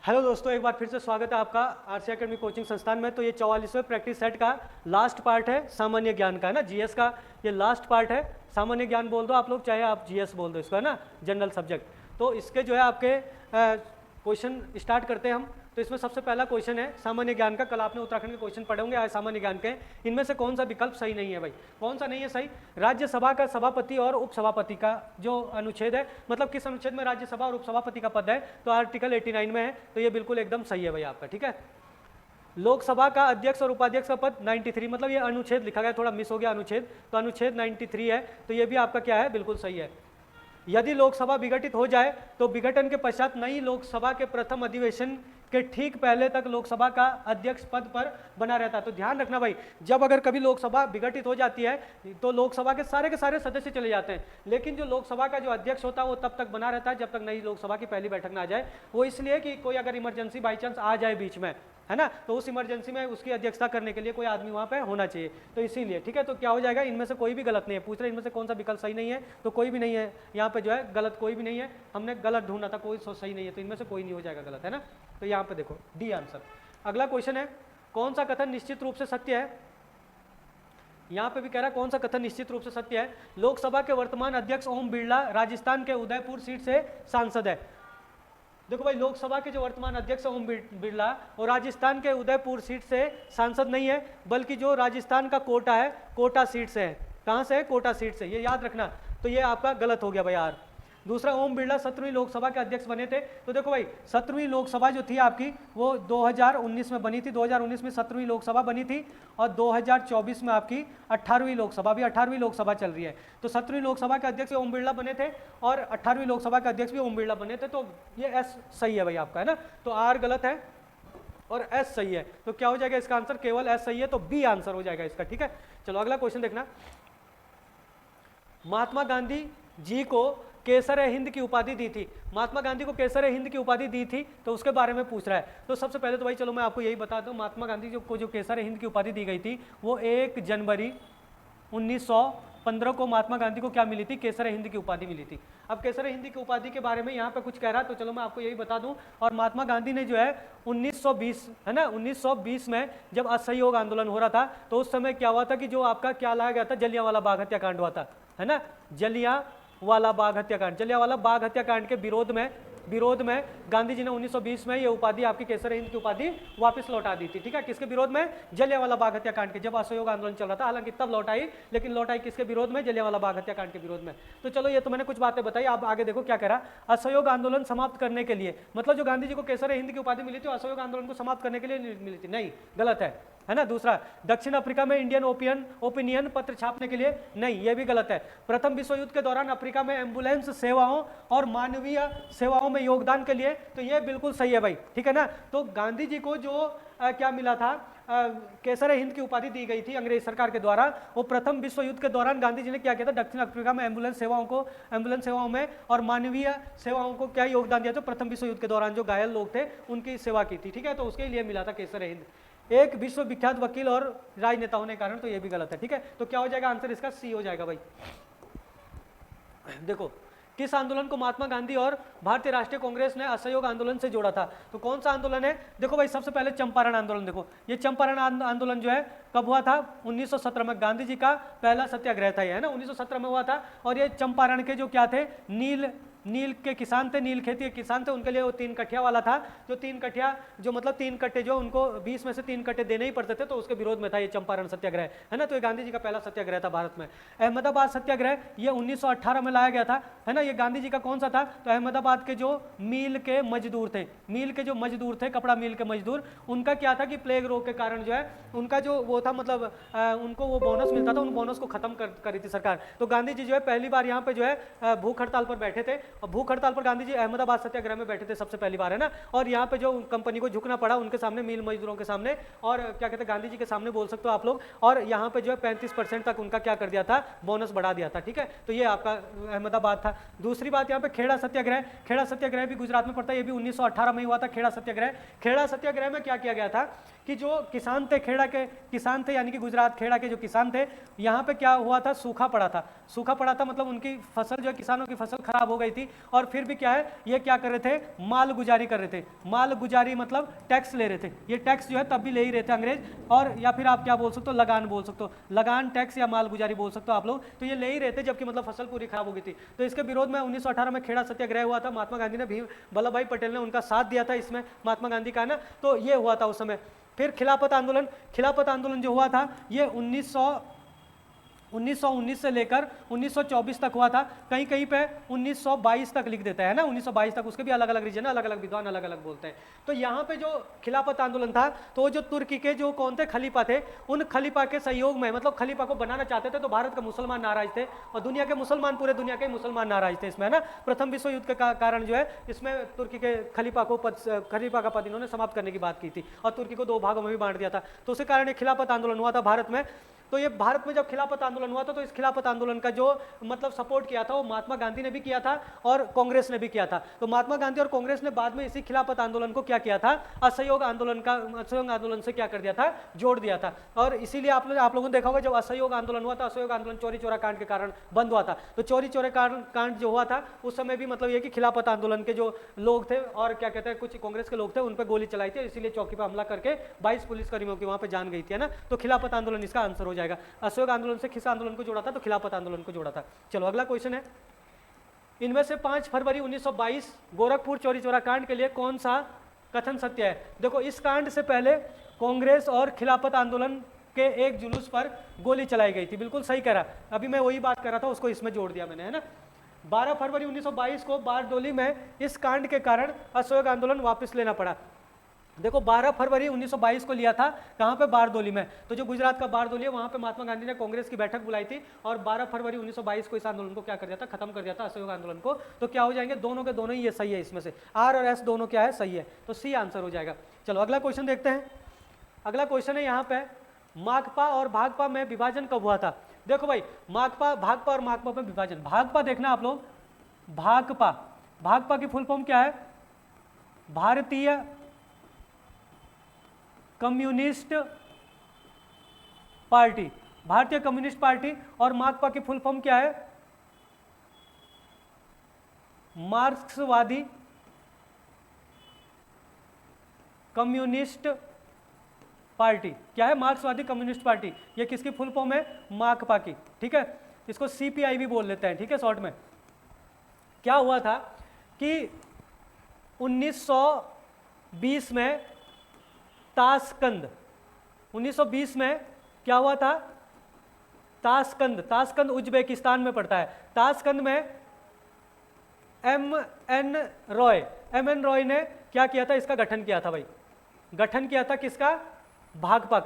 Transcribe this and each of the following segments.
Hello दोस्तों, एक बार फिर से स्वागत है आपका आरसी एकेडमी कोचिंग संस्थान में। तो ये 44वें प्रैक्टिस सेट का लास्ट पार्ट है, सामान्य ज्ञान का है ना, जीएस का ये लास्ट पार्ट है। सामान्य ज्ञान बोल दो आप लोग, चाहे आप जीएस बोल दो इसको, है ना, जनरल सब्जेक्ट। तो इसके जो है आपके क्वेश्चन स्टार्ट करते हैं हम। तो इसमें सबसे पहला क्वेश्चन है सामान्य ज्ञान का। कल आपने उत्तराखंड के क्वेश्चन पढ़े होंगे, आज सामान्य ज्ञान के। इनमें से कौन सा विकल्प सही नहीं है भाई? कौन सा नहीं है सही? राज्यसभा का सभापति और उपसभापति का जो अनुच्छेद है, मतलब किस अनुच्छेद में राज्यसभा और उपसभापति का पद है? तो आर्टिकल 89 में है। तो ये बिल्कुल एकदम सही है भाई आपका, ठीक है। लोकसभा का अध्यक्ष और उपाध्यक्ष का पद 93, मतलब ये अनुच्छेद लिखा गया, थोड़ा मिस हो गया अनुच्छेद, तो अनुच्छेद 93 है। तो ये भी आपका क्या है, बिल्कुल सही है। यदि लोकसभा विघटित हो जाए तो विघटन के पश्चात नई लोकसभा के प्रथम अधिवेशन के ठीक पहले तक लोकसभा का अध्यक्ष पद पर बना रहता है। तो ध्यान रखना भाई, जब अगर कभी लोकसभा विघटित हो जाती है तो लोकसभा के सारे सदस्य चले जाते हैं, लेकिन जो लोकसभा का जो अध्यक्ष होता है वो तब तक बना रहता है जब तक नई लोकसभा की पहली बैठक ना आ जाए। वो इसलिए कि कोई अगर इमरजेंसी बाई चांस आ जाए बीच में, है ना, तो उस इमरजेंसी में उसकी अध्यक्षता करने के लिए कोई आदमी वहाँ पे होना चाहिए। तो इसीलिए, ठीक है। तो क्या हो जाएगा, इनमें से कोई भी गलत नहीं है। पूछ रहे इनमें से कौन सा विकल्प सही नहीं है, तो कोई भी नहीं है यहाँ पे, जो है गलत कोई भी नहीं है। हमने गलत ढूंढा था, कोई सही नहीं है, तो इनमें से कोई नहीं हो जाएगा गलत, है ना। तो यहाँ पे देखो डी आंसर। अगला क्वेश्चन है, कौन सा कथन निश्चित रूप से सत्य है? यहाँ पे भी कह रहा है कौन सा कथन निश्चित रूप से सत्य है। लोकसभा के वर्तमान अध्यक्ष ओम बिरला राजस्थान के उदयपुर सीट से सांसद है। देखो भाई, लोकसभा के जो वर्तमान अध्यक्ष ओम बिरला और राजस्थान के उदयपुर सीट से सांसद नहीं है, बल्कि जो राजस्थान का कोटा है, कोटा सीट से है। कहां से है? कोटा सीट से, ये याद रखना। तो ये आपका गलत हो गया भाई यार। दूसरा, ओम बिरला 17वीं लोकसभा के अध्यक्ष बने थे। तो देखो भाई, 17वीं लोकसभा जो थी आपकी वो 2019 में बनी थी। 2019 में 17वीं लोकसभा बनी थी और 2024 में आपकी 18वीं लोकसभा, अभी 18वीं लोकसभा चल रही है। तो 17वीं लोकसभा के अध्यक्ष ओम बिरला बने थे और 18वीं लोकसभा के अध्यक्ष भी ओम बिरला बने थे। तो ये एस सही है भाई आपका, है ना। तो आर गलत है और एस सही है। तो क्या हो जाएगा इसका आंसर? केवल एस सही है, तो बी आंसर हो जाएगा इसका, ठीक है। चलो अगला क्वेश्चन देखना। महात्मा गांधी जी को केसर हिंद की उपाधि दी थी। महात्मा गांधी को केसर हिंद की उपाधि दी थी, तो उसके बारे में पूछ रहा है। तो सबसे पहले तो भाई चलो मैं आपको यही बता दूं, महात्मा गांधी को जो केसर हिंद की उपाधि दी गई थी वो 1 जनवरी 1915 को महात्मा गांधी को क्या मिली थी? केसर हिंद की उपाधि मिली थी। अब केसर हिंद की उपाधि के बारे में यहाँ पे कुछ कह रहा है, तो चलो मैं आपको यही बता दूं। और महात्मा गांधी ने जो है 1920, है ना, 1920 में जब असहयोग आंदोलन हो रहा था, तो उस समय क्या हुआ था कि जो आपका क्या लाया गया था, जलियांवाला बाग हत्याकांड हुआ था, है ना। जलियांवाला बाग हत्याकांड, जलियांवाला बाग हत्याकांड के विरोध में गांधी जी ने 1920 में ये उपाधि, आपकी केसर हिंद की उपाधि वापस लौटा दी थी, ठीक है। किसके विरोध में? जलियांवाला बाग हत्याकांड के, जब असहयोग आंदोलन चल रहा था। हालांकि तब लौटाई, लेकिन लौटाई किसके विरोध में? जलियांवाला बाग हत्याकांड के विरोध में। तो चलो ये तो मैंने कुछ बातें बताई। अब आगे देखो क्या कह रहा। असहयोग आंदोलन समाप्त करने के लिए, मतलब जो गांधी जी को केसर हिंद की उपाधि मिली थी असहयोग आंदोलन को समाप्त करने के लिए मिली थी, नहीं, गलत है ना। दूसरा, दक्षिण अफ्रीका में इंडियन ओपिनियन पत्र छापने के लिए, नहीं, ये भी गलत है। प्रथम विश्व युद्ध के दौरान अफ्रीका में एम्बुलेंस सेवाओं और मानवीय सेवाओं में योगदान के लिए, तो ये बिल्कुल सही है भाई, ठीक है ना। तो गांधी जी को जो क्या मिला था, केसर हिंद की उपाधि दी गई थी अंग्रेज सरकार के द्वारा, वो प्रथम विश्व युद्ध के दौरान गांधी जी ने क्या किया था, दक्षिण अफ्रीका में एम्बुलेंस सेवाओं में और मानवीय सेवाओं को क्या योगदान दिया था? प्रथम विश्व युद्ध के दौरान जो घायल लोग थे उनकी सेवा की थी, ठीक है। तो उसके लिए मिला था केसर हिंद। एक विश्वविख्यात वकील और राजनेता होने के कारण, तो ये भी गलत है, ठीक है। तो क्या हो जाएगा आंसर इसका? सी हो जाएगा भाई। देखो, किस आंदोलन को महात्मा गांधी और भारतीय राष्ट्रीय कांग्रेस ने असहयोग आंदोलन से जोड़ा था? तो कौन सा आंदोलन है? देखो भाई, सबसे पहले चंपारण आंदोलन। देखो ये चंपारण आंदोलन जो है कब हुआ था? 1917 में। गांधी जी का पहला सत्याग्रह था ये, है ना, 1917 में हुआ था। और ये चंपारण के जो क्या थे, नील के किसान थे, नील खेती के किसान थे, उनके लिए वो 3 कट्ठिया वाला था। जो 3 कट्ठिया, जो मतलब 3 कट्टे जो उनको 20 में से 3 कट्टे देने ही पड़ते थे, तो उसके विरोध में था ये चंपारण सत्याग्रह, है ना। तो ये गांधी जी का पहला सत्याग्रह था भारत में। अहमदाबाद सत्याग्रह ये 1918 में लाया गया था, है ना। ये गांधी जी का कौन सा था? तो अहमदाबाद के जो मील के मजदूर थे, कपड़ा मील के मजदूर, उनका क्या था कि प्लेग रोग के कारण जो है उनका जो वो था, मतलब उनको वो बोनस मिलता था, उन बोनस को खत्म करी थी सरकार। तो गांधी जी जो है पहली बार यहाँ पे जो है भूख हड़ताल पर बैठे थे। और भूख हड़ताल पर गांधी जी अहमदाबाद सत्याग्रह में बैठे थे सबसे पहली बार, है ना। और यहाँ पे जो कंपनी को झुकना पड़ा उनके सामने, मील मजदूरों के सामने, और क्या कहते हैं, गांधी जी के सामने बोल सकते हो आप लोग। और यहाँ पे जो है 35% तक उनका क्या कर दिया था, बोनस बढ़ा दिया था, ठीक है। तो ये आपका अहमदाबाद था। दूसरी बात यहाँ पे खेड़ा सत्याग्रह भी गुजरात में पड़ता है। ये भी 1918 में हुआ था खेड़ा सत्याग्रह। खेड़ा सत्याग्रह में क्या किया गया था कि जो किसान थे, खेड़ा के किसान थे, यानी कि गुजरात खेड़ा के जो किसान थे, यहाँ पे क्या हुआ था, सूखा पड़ा था, मतलब उनकी फसल जो है, किसानों की फसल खराब हो गई थी। होगी। और फिर भी क्या है, ये क्या कर रहे थे, माल गुजारी कर रहे थे। माल गुजारी मतलब टैक्स ले रहे थे, ये टैक्स जो है तब भी ले ही रहे थे अंग्रेज, और या फिर आप क्या बोल सकते हो, लगान बोल सकते हो, लगान टैक्स या माल गुजारी बोल सकते हो आप लोग, तो ये ले ही रहे थे, जबकि मतलब फसल पूरी खराब हो गई थी। तो इसके विरोध में 1918 में खेड़ा सत्याग्रह हुआ था, महात्मा गांधी ने, भीम वल्लभ भाई पटेल ने उनका साथ दिया था इसमें, महात्मा गांधी का ना, तो ये हुआ था उस समय। फिर खिलाफत आंदोलन जो हुआ था ये 1919 से लेकर 1924 तक हुआ था। कहीं कहीं पे 1922 तक लिख देता है ना, 1922 तक, उसके भी अलग अलग रीजन, अलग अलग विद्वान अलग अलग बोलते हैं। तो यहाँ पे जो खिलाफत आंदोलन था, तो जो तुर्की के जो कौन थे, खलीफा थे, उन खलीफा के सहयोग में, मतलब खलीफा को बनाना चाहते थे, तो भारत के मुसलमान नाराज थे, और दुनिया के मुसलमान, पूरे दुनिया के मुसलमान नाराज थे इसमें, है ना। प्रथम विश्व युद्ध के कारण जो है इसमें तुर्की के खलीफा का पद इन्होंने समाप्त करने की बात की थी, और तुर्की को 2 भागों में भी बांट दिया था। तो उसी कारण ये खिलाफत आंदोलन हुआ था भारत में। तो ये भारत में जब खिलाफत आंदोलन हुआ था, तो इस खिलाफत आंदोलन का जो मतलब सपोर्ट किया था वो महात्मा गांधी ने भी किया था और कांग्रेस ने भी किया था। तो महात्मा गांधी और कांग्रेस ने बाद में इसी खिलाफत आंदोलन को क्या किया था, असहयोग आंदोलन से क्या कर दिया था, जोड़ दिया था। और इसीलिए आप लोगों ने देखा होगा, जब असहयोग आंदोलन हुआ था, असहयोग आंदोलन चौरी चौरा कांड के कारण बंद हुआ था। तो चौरी चौरा कांड जो हुआ था उस समय भी मतलब ये कि खिलाफत आंदोलन के जो लोग थे और क्या कहते हैं कुछ कांग्रेस के लोग थे, उन पर गोली चलाई थी, इसीलिए चौकी पर हमला करके 22 पुलिसकर्मियों की वहां पर जान गई थी, है ना। तो खिलाफत आंदोलन इसका आंसर हो जाएगा। असहयोग आंदोलन से किस आंदोलन को जोड़ा था, तो खिलाफत आंदोलन को जोड़ा था। चलो अगला क्वेश्चन है, इनमें से 5 फरवरी 1922 गोरखपुर चौरी चौरा कांड के लिए कौन सा कथन सत्य है। देखो इस कांड से पहले कांग्रेस और खिलाफत आंदोलन के एक जुलूस पर गोली चलाई गई थी, बिल्कुल सही कह रहा, अभी मैं वही बात कर रहा था, उसको इसमें जोड़ दिया मैंने, है ना। 12 फरवरी 1922 को बारडोली में इस कांड के कारण असहयोग आंदोलन वापस लेना पड़ा। देखो 12 फरवरी 1922 को लिया था, कहाँ पे, बारडोली में। तो जो गुजरात का बारडोली है वहाँ पे महात्मा गांधी ने कांग्रेस की बैठक बुलाई थी, और 12 फरवरी 1922 को इस आंदोलन को क्या कर दिया था, खत्म कर दिया था, असहयोग आंदोलन को। तो क्या हो जाएंगे, दोनों के दोनों ही ये सही है, इसमें से आर और एस दोनों क्या है, सही है, तो सी आंसर हो जाएगा। चलो अगला क्वेश्चन देखते हैं। अगला क्वेश्चन है यहाँ पे, माकपा और भाकपा में विभाजन कब हुआ था। देखो भाई, भाकपा और माकपा में विभाजन, भाकपा देखना आप लोग, भाकपा की फुल फॉर्म क्या है, भारतीय कम्युनिस्ट पार्टी, भारतीय कम्युनिस्ट पार्टी। और माकपा की फुल फॉर्म क्या है, मार्क्सवादी कम्युनिस्ट पार्टी। क्या है, मार्क्सवादी कम्युनिस्ट पार्टी, ये किसकी फुल फॉर्म है, माकपा की, ठीक है। इसको सीपीआई भी बोल लेते हैं, ठीक है, शॉर्ट में। क्या हुआ था कि 1920 में ताशकंद, 1920 में क्या हुआ था, ताशकंद उज्बेकिस्तान में पड़ता है। ताशकंद में एम एन रॉय ने क्या किया था, इसका गठन किया था भाई, गठन किया था किसका, भाकपा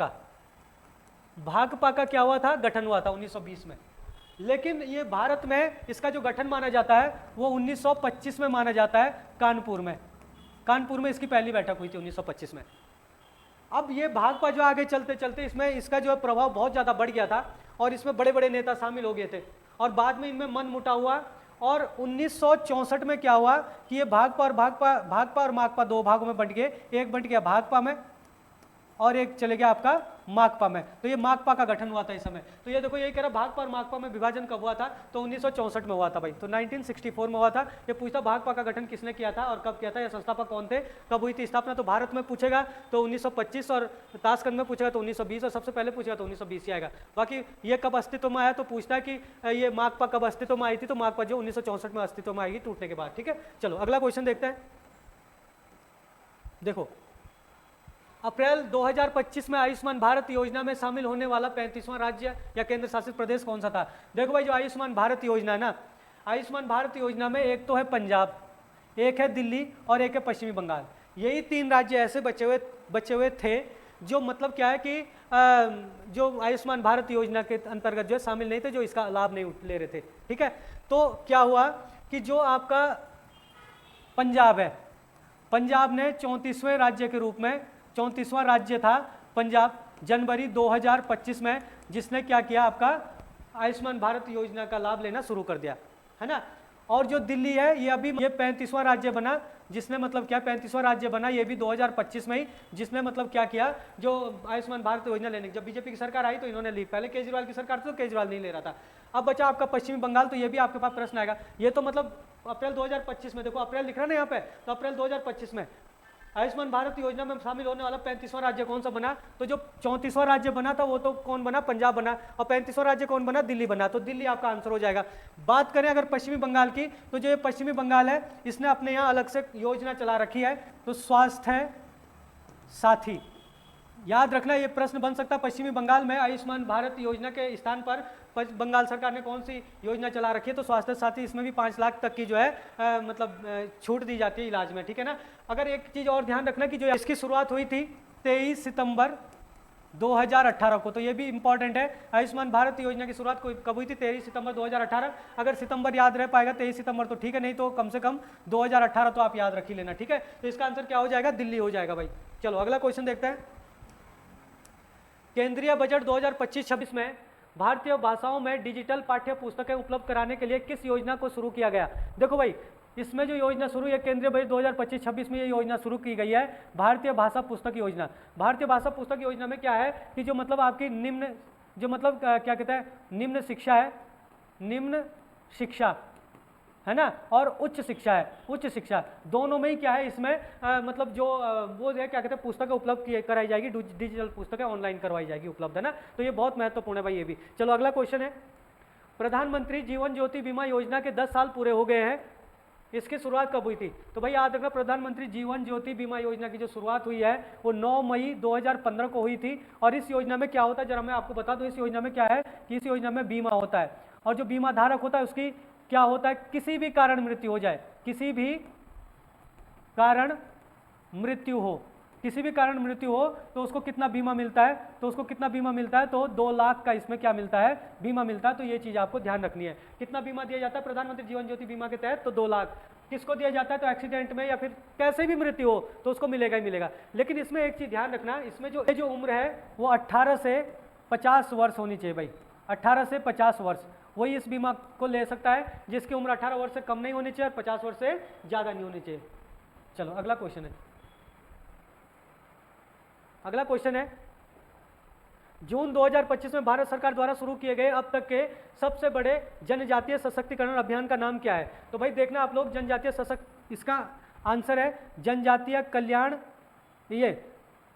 का क्या हुआ था, गठन हुआ था 1920 में। लेकिन ये भारत में इसका जो गठन माना जाता है वो 1925 में माना जाता है, कानपुर में इसकी पहली बैठक हुई थी 1925 में। अब ये भाकपा जो आगे चलते चलते इसमें इसका जो प्रभाव बहुत ज़्यादा बढ़ गया था, और इसमें बड़े बड़े नेता शामिल हो गए थे, और बाद में इनमें मनमुटाव हुआ, और 1964 में क्या हुआ कि ये भाकपा और माकपा 2 भागों में बंट गए, एक बंट गया भाकपा में और एक चले गया आपका माकपा में। तो ये माकपा का गठन हुआ था इस समय। तो ये देखो, यही कह रहा भाकपा और माकपा में विभाजन कब हुआ था, तो 1964 में हुआ था भाई, तो 1964 में हुआ था। ये पूछता भाकपा का गठन किसने किया था और कब किया था, ये संस्थापक कौन थे, कब हुई थी स्थापना, तो भारत में पूछेगा तो 1925, और ताशकंद में पूछेगा तो 1920, और सबसे पहले पूछेगा तो 1920 ही आएगा। बाकी ये कब अस्तित्व में आया, तो पूछता है कि ये माकपा कब अस्तित्व में आई थी, तो माकपा जो 1964 में अस्तित्व में आएगी टूटने के बाद, ठीक है। चलो अगला क्वेश्चन देखते हैं। देखो अप्रैल 2025 में आयुष्मान भारत योजना में शामिल होने वाला 35वां राज्य या केंद्र शासित प्रदेश कौन सा था। देखो भाई, जो आयुष्मान भारत योजना है ना, आयुष्मान भारत योजना में एक तो है पंजाब, एक है दिल्ली और एक है पश्चिमी बंगाल। यही 3 राज्य ऐसे बचे हुए थे जो मतलब क्या है कि जो आयुष्मान भारत योजना के अंतर्गत जो शामिल नहीं थे, जो इसका लाभ नहीं ले रहे थे, ठीक है। तो क्या हुआ कि जो आपका पंजाब है, पंजाब ने 34वें राज्य के रूप में, 34वां राज्य था पंजाब, जनवरी 2025 में जिसने क्या किया, आपका आयुष्मान भारत योजना का लाभ लेना शुरू कर दिया, है ना। और जो दिल्ली है ये अभी ये 35वां राज्य बना, जिसने मतलब क्या 35वां राज्य बना, ये भी 2025 में ही, जिसने मतलब क्या किया, जो आयुष्मान भारत योजना लेने, जब बीजेपी की सरकार आई तो इन्होंने ली, पहले केजरीवाल की सरकार थी तो केजरीवाल नहीं ले रहा था। अब बचा आपका पश्चिमी बंगाल, तो ये भी आपके पास प्रश्न आएगा, ये तो मतलब अप्रैल 2025 में, देखो अप्रैल लिख रहा है ना यहाँ पे, तो अप्रैल 2025 में आयुष्मान भारत योजना में शामिल होने वाला 35वां राज्य कौन सा बना, तो जो 34वां राज्य बना था वो तो कौन बना, पंजाब बना, और 35वां राज्य कौन बना, दिल्ली बना, तो दिल्ली आपका आंसर हो जाएगा। बात करें अगर पश्चिमी बंगाल की, तो जो ये पश्चिमी बंगाल है इसने अपने यहाँ अलग से योजना चला रखी है, तो स्वास्थ्य साथी, याद रखना ये प्रश्न बन सकता है, पश्चिमी बंगाल में आयुष्मान भारत योजना के स्थान पर बंगाल सरकार ने कौन सी योजना चला रखी है, तो स्वास्थ्य साथी, इसमें भी 5 लाख तक की जो है मतलब छूट दी जाती है इलाज में, ठीक है ना। अगर एक चीज़ और ध्यान रखना कि जो इसकी शुरुआत हुई थी 23 सितंबर 2018 को, तो ये भी इंपॉर्टेंट है, आयुष्मान भारत योजना की शुरुआत कब हुई थी, 23 सितंबर 2018। अगर सितंबर याद रह पाएगा 23 सितंबर तो ठीक है, नहीं तो कम से कम 2018 तो आप याद रख ही लेना, ठीक है। तो इसका आंसर क्या हो जाएगा, दिल्ली हो जाएगा भाई। चलो अगला क्वेश्चन देखते हैं। केंद्रीय बजट 2025-26 में भारतीय भाषाओं में डिजिटल पाठ्य पुस्तकें उपलब्ध कराने के लिए किस योजना को शुरू किया गया। देखो भाई, इसमें जो योजना शुरू है केंद्रीय बजट 2025-26 में, ये योजना शुरू की गई है भारतीय भाषा पुस्तक योजना। भारतीय भाषा पुस्तक योजना में क्या है कि जो मतलब आपकी निम्न, जो मतलब क्या कहते हैं, निम्न शिक्षा है, निम्न शिक्षा है ना, और उच्च शिक्षा है, उच्च शिक्षा दोनों में ही क्या है इसमें मतलब जो वो है क्या कहते हैं, पुस्तकें उपलब्ध कराई जाएगी, डिजिटल पुस्तकें ऑनलाइन करवाई जाएगी उपलब्ध, है ना, तो ये बहुत महत्वपूर्ण है भाई ये भी। चलो अगला क्वेश्चन है, प्रधानमंत्री जीवन ज्योति बीमा योजना के 10 साल पूरे हो गए हैं, इसकी शुरुआत कब हुई थी, तो भाई याद रखना प्रधानमंत्री जीवन ज्योति बीमा योजना की जो शुरुआत हुई है वो 9 मई 2015 को हुई थी। और इस योजना में क्या होता है, जरा मैं आपको बता दूं, इस योजना में क्या है कि इस योजना में बीमा होता है, और जो बीमा धारक होता है उसकी क्या होता है, किसी भी कारण मृत्यु हो जाए, किसी भी कारण मृत्यु हो, किसी भी कारण मृत्यु हो तो उसको कितना बीमा मिलता है, तो उसको कितना बीमा मिलता है, तो 2 लाख का इसमें क्या मिलता है, बीमा मिलता है। तो ये चीज़ आपको ध्यान रखनी है, कितना बीमा दिया जाता है प्रधानमंत्री जीवन ज्योति बीमा के तहत, तो 2 लाख। किसको दिया जाता है, तो एक्सीडेंट में या फिर कैसे भी मृत्यु हो तो उसको मिलेगा ही मिलेगा। लेकिन इसमें एक चीज़ ध्यान रखना, इसमें जो उम्र है वो 18 से 50 वर्ष होनी चाहिए भाई, 18 से 50 वर्ष, वही इस बीमा को ले सकता है, जिसकी उम्र 18 वर्ष से कम नहीं होनी चाहिए और 50 वर्ष से ज़्यादा नहीं होनी चाहिए। चलो अगला क्वेश्चन है, अगला क्वेश्चन है, जून 2025 में भारत सरकार द्वारा शुरू किए गए अब तक के सबसे बड़े जनजातीय सशक्तिकरण अभियान का नाम क्या है। तो भाई देखना आप लोग, जनजातीय इसका आंसर है जनजातीय कल्याण, ये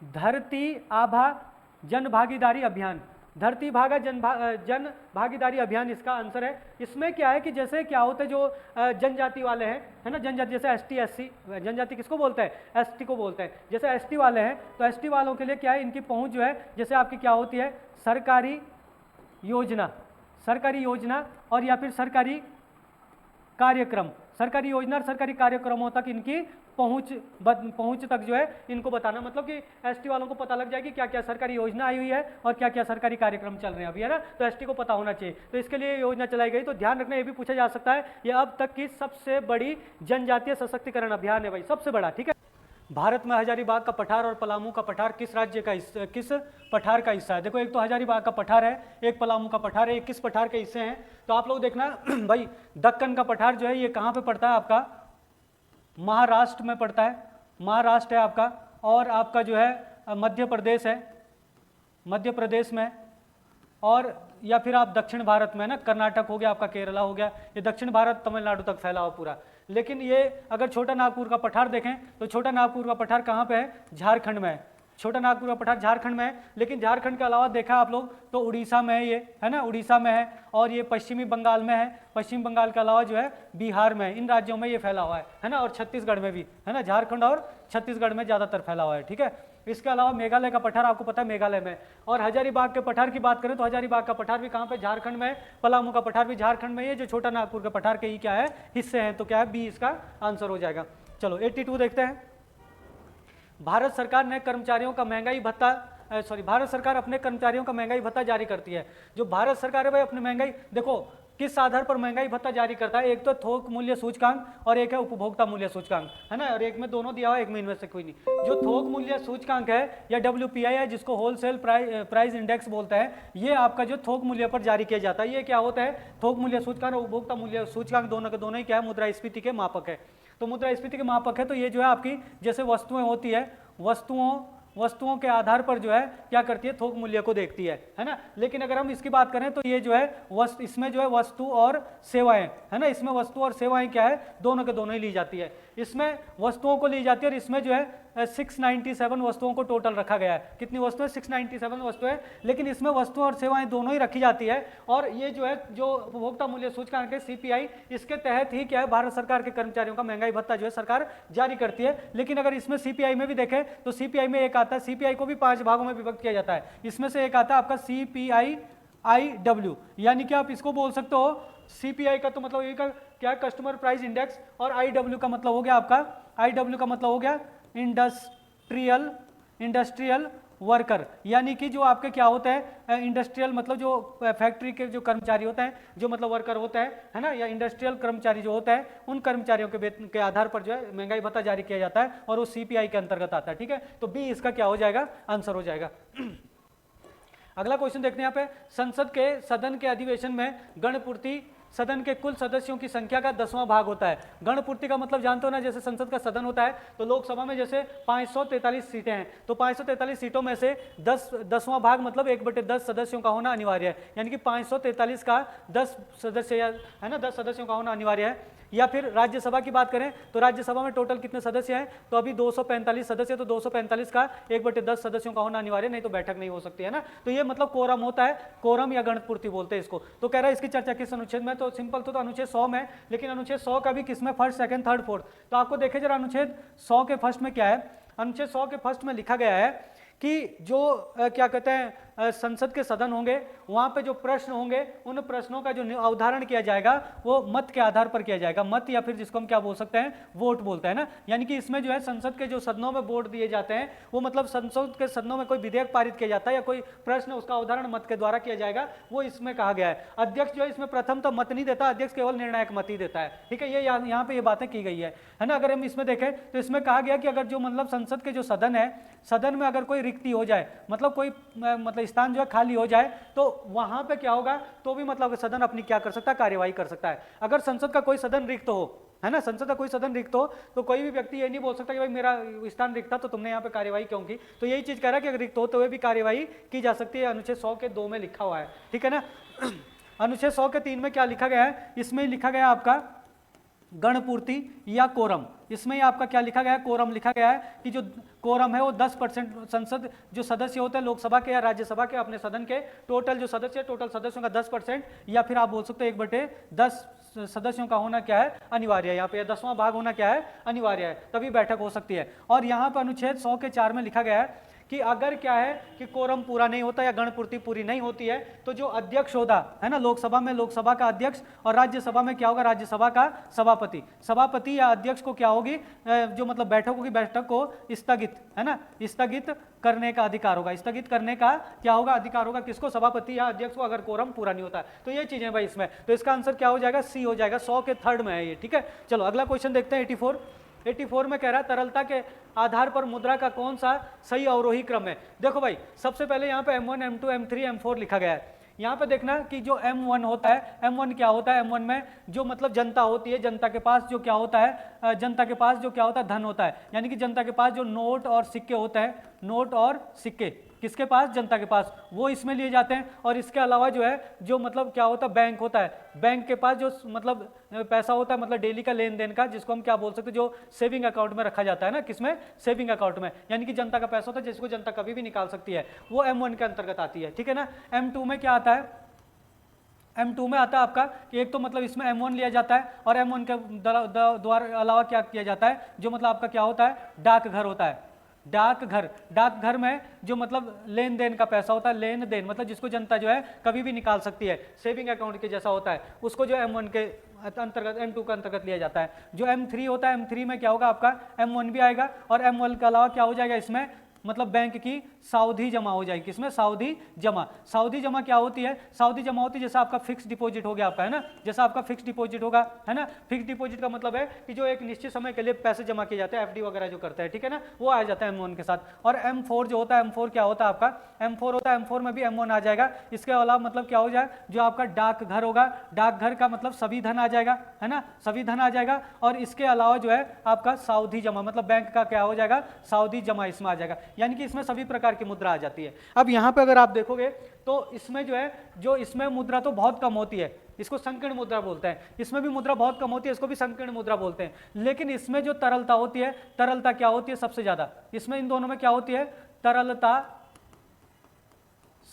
धरती आभा जन भागीदारी अभियान, धरती भागा जन भागीदारी अभियान इसका आंसर है। इसमें क्या है कि जैसे क्या होते हैं जो जनजाति वाले हैं, है ना, जनजाति जैसे एसटी एससी, जनजाति किसको बोलते हैं, एसटी को बोलते हैं, जैसे एसटी वाले हैं तो एसटी वालों के लिए क्या है, इनकी पहुंच जो है जैसे आपकी क्या होती है, सरकारी योजना और या फिर सरकारी कार्यक्रम, सरकारी योजना और सरकारी कार्यक्रमों तक इनकी पहुंच तक जो है इनको बताना, मतलब कि एसटी वालों को पता लग जाएगी क्या क्या सरकारी योजना आई हुई है और क्या क्या सरकारी कार्यक्रम चल रहे हैं अभी, है ना, तो एसटी को पता होना चाहिए। तो इसके लिए योजना चलाई गई। तो ध्यान रखना, ये भी पूछा जा सकता है, ये अब तक की सबसे बड़ी जनजातीय सशक्तिकरण अभियान है भाई, सबसे बड़ा, ठीक है। भारत में हजारीबाग का पठार और पलामू का पठार किस राज्य का किस पठार का हिस्सा है। देखो एक तो हजारीबाग का पठार है, एक पलामू का पठार है, ये किस पठार के हिस्से हैं, तो आप लोग देखना भाई, दक्कन का पठार जो है ये कहाँ पे पड़ता है आपका, महाराष्ट्र में पड़ता है, महाराष्ट्र है आपका, और आपका जो है मध्य प्रदेश है, मध्य प्रदेश में, और या फिर आप दक्षिण भारत में ना, कर्नाटक हो गया आपका, केरला हो गया, ये दक्षिण भारत तमिलनाडु तक फैला हुआ पूरा। लेकिन ये अगर छोटा नागपुर का पठार देखें तो छोटा नागपुर का पठार कहाँ पे है, झारखंड में है, छोटा नागपुर का पठार झारखंड में है। लेकिन झारखंड के अलावा देखा आप लोग तो उड़ीसा में है, ये है ना, उड़ीसा में है, और ये पश्चिमी बंगाल में है, पश्चिम बंगाल के अलावा जो है बिहार में है, इन राज्यों में ये फैला हुआ है ना, और छत्तीसगढ़ में भी है ना, झारखंड और छत्तीसगढ़ में ज़्यादातर फैला हुआ है, ठीक है। इसके अलावा मेघालय का पठार आपको पता है मेघालय में, और हजारीबाग के पठार की बात करें तो हजारीबाग का पठार भी कहाँ पे, झारखंड में, पलामू का पठार भी झारखंड में, ये जो छोटा नागपुर के पठार के ही क्या है, हिस्से हैं, तो क्या है, बी इसका आंसर हो जाएगा। चलो 82 देखते हैं। भारत सरकार ने कर्मचारियों का महंगाई भत्ता भारत सरकार अपने कर्मचारियों का महंगाई भत्ता जारी करती है। जो भारत सरकार है भाई अपने महंगाई, देखो किस आधार पर महंगाई भत्ता जारी करता है? एक तो थोक मूल्य सूचकांक और एक है उपभोक्ता मूल्य सूचकांक, है ना, और एक में दोनों दिया हुआ, एक में इनमें से कोई नहीं। जो थोक मूल्य सूचकांक है या WPI है, जिसको होलसेल प्राइस इंडेक्स बोलते हैं, ये आपका जो थोक मूल्य पर जारी किया जाता है। ये क्या होता है? थोक मूल्य सूचकांक और उपभोक्ता मूल्य सूचकांक दोनों के दोनों ही क्या है? मुद्रास्फीति के मापक है। तो मुद्रास्फीति के मापक है, तो ये जो है आपकी जैसे वस्तुएं होती है, वस्तुओं के आधार पर जो है क्या करती है? थोक मूल्य को देखती है ना। लेकिन अगर हम इसकी बात करें तो ये जो है इसमें जो है वस्तु और सेवाएं, है ना, इसमें वस्तु और सेवाएं क्या है? दोनों के दोनों ही ली जाती है। इसमें वस्तुओं को ली जाती है और इसमें जो है 697 वस्तुओं को टोटल रखा गया है। कितनी वस्तुएं? 697 वस्तुएं, लेकिन इसमें वस्तु और सेवाएं दोनों ही रखी जाती है। और ये जो है जो उपभोक्ता मूल्य सूचकांक है CPI, इसके तहत ही क्या है? भारत सरकार के कर्मचारियों का महंगाई भत्ता जो है सरकार जारी करती है। लेकिन अगर इसमें CPI में भी देखें तो CPI में एक आता है, CPI को भी 5 भागों में विभक्त किया जाता है। इसमें से एक आता है आपका CPI-IW, यानी कि आप इसको बोल सकते हो CPI का तो मतलब ये का क्या? कस्टमर प्राइस इंडेक्स, और IW का मतलब हो गया आपका, IW का मतलब हो गया इंडस्ट्रियल वर्कर, यानी कि जो आपके क्या होता है? इंडस्ट्रियल मतलब जो फैक्ट्री के जो कर्मचारी होते हैं, जो मतलब वर्कर होता है ना, या इंडस्ट्रियल कर्मचारी जो होता है, उन कर्मचारियों के वेतन के आधार पर जो है महंगाई भत्ता जारी किया जाता है और वो CPI के अंतर्गत आता है। ठीक है, तो B इसका क्या हो जाएगा? आंसर हो जाएगा। अगला क्वेश्चन देखते हैं यहाँ पे, संसद के सदन के अधिवेशन में गणपूर्ति सदन के कुल सदस्यों की संख्या का 10वां भाग होता है। गणपूर्ति का मतलब जानते हो ना, जैसे संसद का सदन होता है तो लोकसभा में जैसे 543 सीटें हैं, तो 543 सीटों में से 10वां भाग मतलब 1/10 सदस्यों का होना अनिवार्य है। यानी कि 543 का 10 सदस्य है ना, 10 सदस्यों का होना अनिवार्य है। या फिर राज्यसभा की बात करें तो राज्यसभा में टोटल कितने सदस्य हैं? तो अभी 245 सदस्य, तो 245 का 1/10 सदस्यों का होना अनिवार्य, नहीं तो बैठक नहीं हो सकती, है ना। तो ये मतलब कोरम होता है, कोरम या गणपूर्ति बोलते हैं इसको। तो कह रहा है इसकी चर्चा किस अनुच्छेद में? तो सिंपल तो अनुच्छेद 100 में, लेकिन अनुच्छेद 100 का भी किसमें? First, second, third, fourth. तो आपको देखे जरा अनुच्छेद 100 के फर्स्ट में क्या है? अनुच्छेद 100 के फर्स्ट में लिखा गया है कि जो क्या कहते हैं संसद के सदन होंगे, वहां पे जो प्रश्न होंगे, उन प्रश्नों का जो अवधारण किया जाएगा वो मत के आधार पर किया जाएगा। मत या फिर जिसको हम क्या बोल सकते हैं? वोट बोलते हैं ना। यानी कि इसमें जो है संसद के जो सदनों में वोट दिए जाते हैं, वो मतलब संसद के सदनों में कोई विधेयक पारित किया जाता है या कोई प्रश्न, उसका अवधारण मत के द्वारा किया जाएगा, वो इसमें कहा गया है। अध्यक्ष जो है इसमें प्रथम तो मत नहीं देता, अध्यक्ष केवल निर्णायक मत ही देता है। ठीक है, ये यहाँ पे ये बातें की गई है ना। अगर हम इसमें देखें तो इसमें कहा गया कि अगर जो मतलब संसद के जो सदन है, सदन में अगर कोई रिक्ति हो जाए, मतलब कोई मतलब स्थान जो है खाली हो जाए, तो वहां पे क्या होगा? तो भी मतलब सदन अपनी क्या कर सकता है? कार्यवाही कर सकता है। अगर संसद का कोई सदन रिक्त हो, है ना, संसद का कोई सदन रिक्त हो, तो कोई भी व्यक्ति ये नहीं बोल सकता कि भाई मेरा स्थान रिक्त था तो तुमने यहाँ पे कार्यवाही क्यों की। तो यही चीज कह रहा है कि अगर रिक्त हो तो भी कार्यवाही की जा सकती है। अनुच्छेद 100 के 2 में लिखा हुआ है। ठीक है ना। अनुच्छेद 100 के 3 में क्या लिखा गया है? इसमें लिखा गया आपका गणपूर्ति या कोरम। इसमें ही आपका क्या लिखा गया है? कोरम लिखा गया है कि जो कोरम है वो 10% संसद जो सदस्य होते हैं लोकसभा के या राज्यसभा के, अपने सदन के टोटल जो सदस्य, टोटल सदस्यों का 10%, या फिर आप बोल सकते हैं 1/10 सदस्यों का होना क्या है? अनिवार्य है। यहाँ पे 10वां भाग होना क्या है? अनिवार्य है, तभी बैठक हो सकती है। और यहाँ पर अनुच्छेद 100 के 4 में लिखा गया है कि अगर क्या है कि कोरम पूरा नहीं होता या गणपूर्ति पूरी नहीं होती है, तो जो अध्यक्ष होता है ना, लोकसभा में लोकसभा का अध्यक्ष, और राज्यसभा में क्या होगा? राज्यसभा का सभापति। सभापति या अध्यक्ष को क्या होगी? जो मतलब बैठक होगी, बैठक को स्थगित, है ना, स्थगित करने का अधिकार होगा। स्थगित करने का क्या होगा? अधिकार होगा। किसको? सभापति या अध्यक्ष को, अगर कोरम पूरा नहीं होता है। तो ये चीजें भाई इसमें, तो इसका आंसर क्या हो जाएगा? सी हो जाएगा। 100 के 3rd में है ये। ठीक है, चलो अगला क्वेश्चन देखते हैं। 84 में कह रहा है तरलता के आधार पर मुद्रा का कौन सा सही अवरोही क्रम है? देखो भाई, सबसे पहले यहाँ पे M1, M2, M3, M4 लिखा गया है। यहाँ पे देखना कि जो M1 होता है, M1 क्या होता है? M1 में जो मतलब जनता होती है, जनता के पास जो क्या होता है? जनता के पास जो क्या होता है? धन होता है। यानी कि जनता के पास जो नोट और सिक्के होते हैं, नोट और सिक्के किसके पास? जनता के पास, वो इसमें लिए जाते हैं। और इसके अलावा जो है जो मतलब क्या होता है? बैंक होता है। बैंक के पास जो मतलब पैसा होता है, मतलब डेली का लेन देन का, जिसको हम क्या बोल सकते हैं? जो सेविंग अकाउंट में रखा जाता है ना। किसमें? सेविंग अकाउंट में। यानी कि जनता का पैसा होता है जिसको जनता कभी भी निकाल सकती है, वो M1 के अंतर्गत आती है। ठीक है ना। M2 में क्या आता है? M2 में आता है आपका कि एक तो मतलब इसमें M1 लिया जाता है, और M1 के द्वारा अलावा क्या किया जाता है? जो मतलब आपका क्या होता है? डाकघर होता है। डाकघर में जो मतलब लेन देन का पैसा होता है, लेन देन मतलब जिसको जनता जो है कभी भी निकाल सकती है, सेविंग अकाउंट के जैसा होता है, उसको जो M1 के अंतर्गत, M2 के अंतर्गत लिया जाता है। जो M3 होता है, M3 में क्या होगा? आपका M1 भी आएगा, और M1 के अलावा क्या हो जाएगा? इसमें मतलब बैंक की सावधि जमा हो जाएगी। किसमें? सावधि जमा। सावधि जमा क्या होती है? सावधि जमा होती है जैसे आपका फिक्स डिपॉजिट हो गया आपका, है ना, जैसा आपका फिक्स डिपॉजिट होगा, है ना। फिक्स डिपॉजिट का मतलब है कि जो एक निश्चित समय के लिए पैसे जमा किए जाते हैं, एफडी वगैरह जो करते हैं, ठीक है ना, वो आ जाता है M1 के साथ। और M4 जो होता है, M4 क्या होता है आपका? M4 होता है, M4 में भी M1 आ जाएगा। इसके अलावा मतलब क्या हो जाए, जो आपका डाकघर होगा, डाकघर का मतलब सभी धन आ जाएगा, है ना, सभी धन आ जाएगा। और इसके अलावा जो है आपका सावधि जमा, मतलब बैंक का क्या हो जाएगा? सावधि जमा इसमें आ जाएगा, यानी कि इसमें सभी प्रकार की मुद्रा आ जाती है। अब यहाँ पे अगर आप देखोगे तो इसमें जो है, जो इसमें मुद्रा तो बहुत कम होती है, इसको संकीर्ण मुद्रा बोलते हैं। इसमें भी मुद्रा बहुत कम होती है, इसको भी संकीर्ण मुद्रा बोलते हैं। लेकिन इसमें जो तरलता होती है, तरलता क्या होती है सबसे ज्यादा? इसमें इन दोनों में क्या होती है? तरलता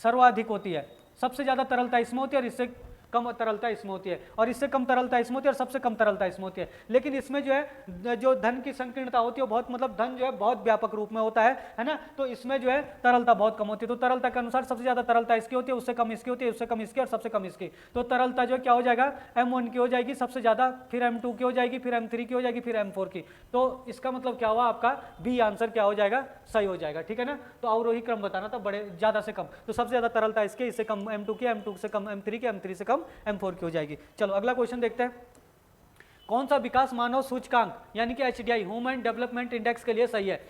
सर्वाधिक होती है। सबसे ज्यादा तरलता इसमें होती है और इससे कम तरलता इसमें होती है, और इससे कम तरलता इसमें होती है, और सबसे कम तरलता इसमें होती है। लेकिन इसमें जो है, जो धन की संकीर्णता होती है वो बहुत, मतलब धन जो है बहुत व्यापक रूप में होता है ना, तो इसमें जो है तरलता बहुत कम होती है। तो तरलता के अनुसार सबसे ज्यादा तरलता इसकी होती है, उससे कम इसकी होती है, उससे कम इसकी, और सबसे कम इसकी। तो तरलता जो क्या हो जाएगा? M1 की हो जाएगी सबसे ज्यादा, फिर M2 की हो जाएगी, फिर M3 की हो जाएगी, फिर M4 की। तो इसका मतलब क्या हुआ आपका? बी आंसर क्या हो जाएगा? सही हो जाएगा, ठीक है ना। तो अवरोही क्रम बताना था, बड़े ज्यादा से कम, तो सबसे ज्यादा तरलता इसके, इससे कम M2 की, M2 से कम M3 की, M3 से कम M4 की हो जाएगी। चलो अगला क्वेश्चन देखते हैं। कौन सा विकास मानव सूचकांक यानी कि HDI, ह्यूमन डेवलपमेंट इंडेक्स के लिए सही है?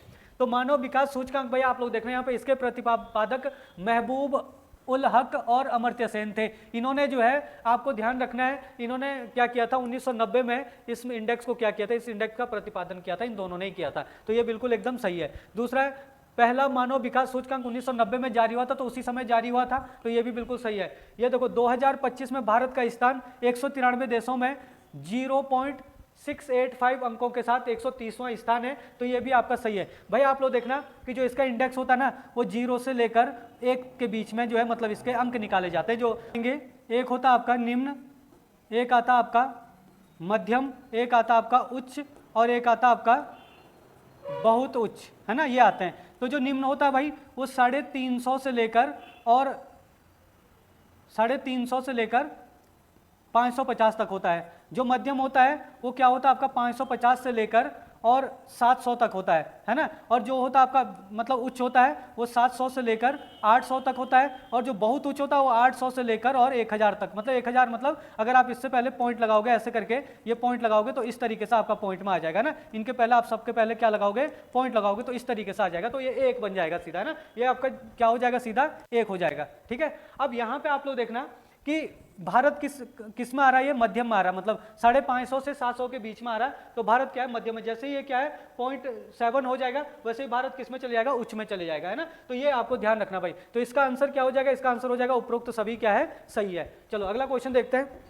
तो मानव विकास सूचकांक भैया आप लोग देख रहे हैं यहाँ पे, इसके प्रतिपादक महबूब उल हक और अमर्त्य सेन थे। इन्होंने जो है, आपको ध्यान रखना है, इन्होंने क्या किया था 1990 में, इस इंडेक्स को क्या किया था, इस इंडेक्स का प्रतिपादन किया था, इन दोनों ने ही किया था। तो ये बिल्कुल एकदम सही है। दूसरा है, पहला मानव विकास सूचकांक 1990 में जारी हुआ था, तो उसी समय जारी हुआ था, तो ये भी बिल्कुल सही है। ये देखो 2025 में भारत का स्थान 193 देशों में 0.685 अंकों के साथ 130वां स्थान है, तो ये भी आपका सही है। भाई आप लोग देखना कि जो इसका इंडेक्स होता है ना, वो 0 से लेकर 1 के बीच में जो है, मतलब इसके अंक निकाले जाते हैं। जो एक होता आपका निम्न, एक आता आपका मध्यम, एक आता आपका उच्च, और एक आता आपका बहुत उच्च, है ना, ये आते हैं। तो जो निम्न होता है भाई, वो 350 से लेकर, और 350 से लेकर 550 तक होता है। जो मध्यम होता है वो क्या होता है आपका? 550 से लेकर और 700 तक होता है ना। और जो होता है आपका मतलब उच्च होता है, वो 700 से लेकर 800 तक होता है। और जो बहुत उच्च होता है वो 800 से लेकर और 1000 तक, मतलब 1000, मतलब अगर आप इससे पहले पॉइंट लगाओगे, ऐसे करके ये पॉइंट लगाओगे तो इस तरीके से आपका पॉइंट में आ जाएगा ना। इनके पहले आप सबके पहले क्या लगाओगे? पॉइंट लगाओगे, तो इस तरीके से आ जाएगा, तो ये 1 बन जाएगा सीधा, है ना। ये आपका क्या हो जाएगा? सीधा 1 हो जाएगा, ठीक है। अब यहाँ पे आप लोग देखना कि भारत किस में आ रहा है? ये मध्यम में आ रहा है, मतलब 550 से 700 के बीच में आ रहा है, तो भारत क्या है? मध्यम में। जैसे ये क्या है 0.7 हो जाएगा, वैसे ही भारत किस में चले जाएगा? उच्च में चले जाएगा, है ना। तो ये आपको ध्यान रखना भाई। तो इसका आंसर क्या हो जाएगा? इसका आंसर हो जाएगा उपरोक्त तो सभी क्या है? सही है। चलो अगला क्वेश्चन देखते हैं।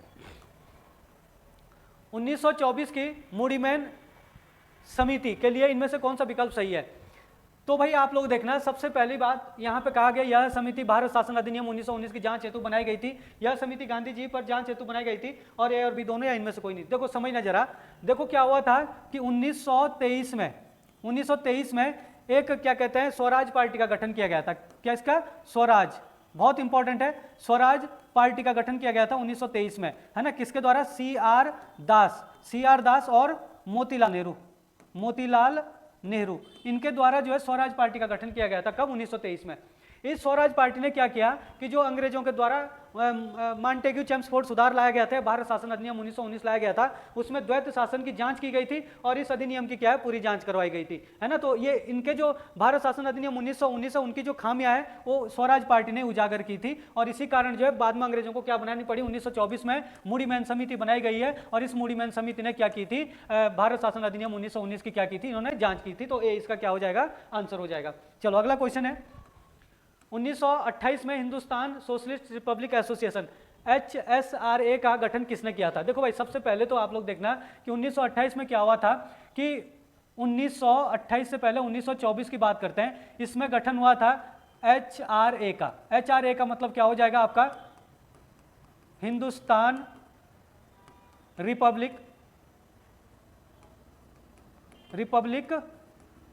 1924 की मूडीमैन समिति के लिए इनमें से कौन सा विकल्प सही है? तो भाई आप लोग देखना, सबसे पहली बात यहाँ पे कहा गया, यह समिति भारत शासन अधिनियम 1919 की जांच हेतु बनाई गई थी। यह समिति गांधी जी पर जांच हेतु बनाई गई थी, और ए और बी दोनों, या इनमें से कोई नहीं। देखो समझना जरा, देखो क्या हुआ था कि 1923 में एक क्या कहते हैं, स्वराज पार्टी का गठन किया गया था। क्या इसका? स्वराज, बहुत इंपॉर्टेंट है। स्वराज पार्टी का गठन किया गया था 1923 में, है ना। किसके द्वारा? सी आर दास और मोतीलाल नेहरू, इनके द्वारा जो है स्वराज पार्टी का गठन किया गया था। कब? 1923 में। इस स्वराज पार्टी ने क्या किया कि जो अंग्रेजों के द्वारा मॉन्टेग्यू चेम्सफोर्ड सुधार लाया गया था, भारत शासन अधिनियम 1919 लाया गया था, उसमें द्वैत शासन की जांच की गई थी, और इस अधिनियम की क्या है? पूरी जांच करवाई गई थी, है ना। तो ये इनके जो भारत शासन अधिनियम 1919 है, उनकी जो खामियां है वो स्वराज पार्टी ने उजागर की थी, और इसी कारण जो है बाद में अंग्रेजों को क्या बनानी पड़ी? 1924 में मूडीमैन समिति बनाई गई है, और इस मूडीमैन समिति ने क्या की थी? भारत शासन अधिनियम 1919 की क्या की थी? इन्होंने जांच की थी। तो ए इसका क्या हो जाएगा? आंसर हो जाएगा। चलो अगला क्वेश्चन है। 1928 में Hindustan socialist Republic association HSRA का गठन किसने किया था? देखो भाई सबसे पहले तो आप लोग देखना कि 1928 में क्या हुआ था कि 1928 से पहले 1924 की बात करते हैं, इसमें गठन हुआ था HRA का। HRA का मतलब क्या हो जाएगा आपका? Hindustan Republic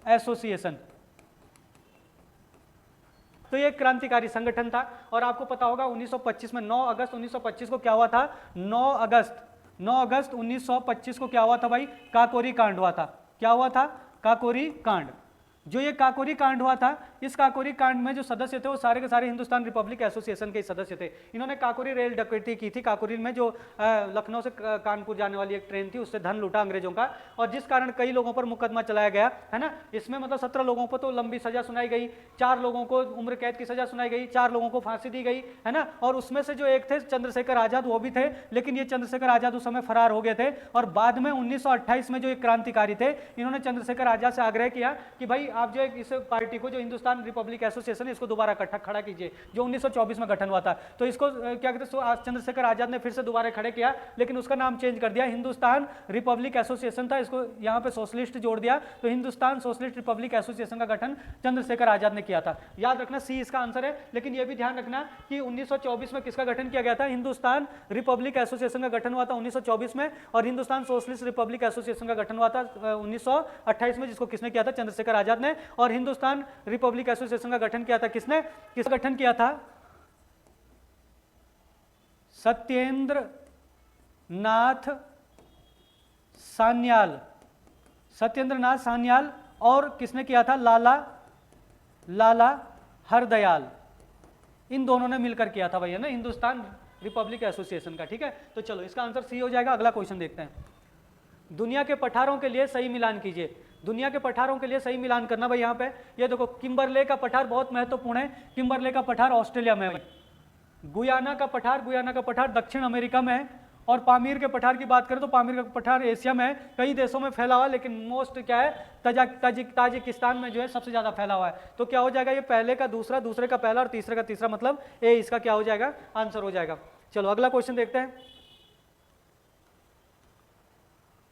association. तो ये क्रांतिकारी संगठन था, और आपको पता होगा 1925 में 9 अगस्त 1925 को क्या हुआ था? 9 अगस्त 1925 को क्या हुआ था भाई? काकोरी कांड हुआ था। क्या हुआ था? काकोरी कांड। जो ये काकोरी कांड हुआ था, इस काकोरी कांड में जो सदस्य थे वो सारे के सारे हिंदुस्तान रिपब्लिक एसोसिएशन के सदस्य थे। इन्होंने काकोरी रेल डकैती की थी। काकोरी में जो लखनऊ से कानपुर जाने वाली एक ट्रेन थी, उससे धन लूटा अंग्रेजों का, और जिस कारण कई लोगों पर मुकदमा चलाया गया है ना। इसमें मतलब 17 लोगों पर तो लंबी सजा सुनाई गई, 4 लोगों को उम्र कैद की सजा सुनाई गई, 4 लोगों को फांसी दी गई, है ना। और उसमें से जो एक थे चंद्रशेखर आजाद, वो भी थे, लेकिन ये चंद्रशेखर आजाद उस समय फरार हो गए थे। और बाद में 1928 में जो एक क्रांतिकारी थे, इन्होंने चंद्रशेखर आजाद से आग्रह किया कि भाई आप जो इस पार्टी को, जो हिंदुस्तान रिपब्लिक एसोसिएशन, इसको दोबारा खड़ा कीजिए, जो 1924 में गठन हुआ था। तो इसको क्या कहते हैं, चंद्रशेखर आजाद ने फिर से दोबारा खड़े किया, लेकिन उसका नाम चेंज कर दिया, हिंदुस्तान रिपब्लिक एसोसिएशन था, इसको यहाँ पे सोशलिस्ट जोड़ दिया। तो हिंदुस्तान सोशलिस्ट रिपब्लिक एसोसिएशन का गठन चंद्रशेखर आजाद ने किया था। याद रखना सी इसका आंसर है। लेकिन यह भी ध्यान रखना कि 1924 में किसका गठन किया गया था, हिंदुस्तान रिपब्लिक एसोसिएशन का गठन हुआ था 1924 में, और हिंदुस्तान सोशलिस्ट रिपब्लिक एसोसिएशन का गठन हुआ था 1928 में, जिसको किसने किया था, चंद्रशेखर आजाद ने। और हिंदुस्तान रिपब्लिक एसोसिएशन का गठन किया था किसने, किसका गठन किया था, सत्येंद्र नाथ सान्याल, सत्येंद्र नाथ सान्याल। और किसने किया था, लाला हरदयाल। इन दोनों ने मिलकर किया था भैया ना, हिंदुस्तान रिपब्लिक एसोसिएशन का। ठीक है, तो चलो इसका आंसर सी हो जाएगा। अगला क्वेश्चन देखते हैं। दुनिया के पठारों के लिए सही मिलान कीजिए। दुनिया के पठारों के लिए सही मिलान करना भाई। यहाँ पे ये देखो, किम्बरले का पठार बहुत महत्वपूर्ण है। किम्बरले का पठार ऑस्ट्रेलिया में है। गुयाना का पठार दक्षिण अमेरिका में है। और पामीर के पठार की बात करें तो पामीर का पठार एशिया में है, कई देशों में फैला हुआ है, लेकिन मोस्ट क्या है, ताजिकिस्तान में जो है सबसे ज्यादा फैला हुआ है। तो क्या हो जाएगा, ये पहले का दूसरा, दूसरे का पहला और तीसरे का तीसरा, मतलब ए इसका क्या हो जाएगा, आंसर हो जाएगा। चलो अगला क्वेश्चन देखते हैं।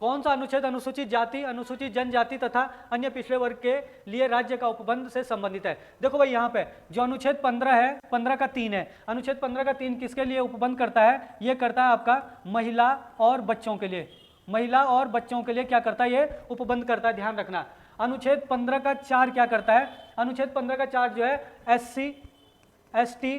कौन सा अनुच्छेद अनुसूचित जाति, अनुसूचित जनजाति तथा अन्य पिछड़े वर्ग के लिए राज्य का उपबंध से संबंधित है। देखो भाई यहाँ पे जो अनुच्छेद 15 है, 15 का 3 है। अनुच्छेद 15 का 3 किसके लिए उपबंध करता है, ये करता है आपका महिला और बच्चों के लिए। महिला और बच्चों के लिए क्या करता है, ये उपबंध करता है, ध्यान रखना। अनुच्छेद 15 का 4 क्या करता है, अनुच्छेद 15 का 4 जो है SC ST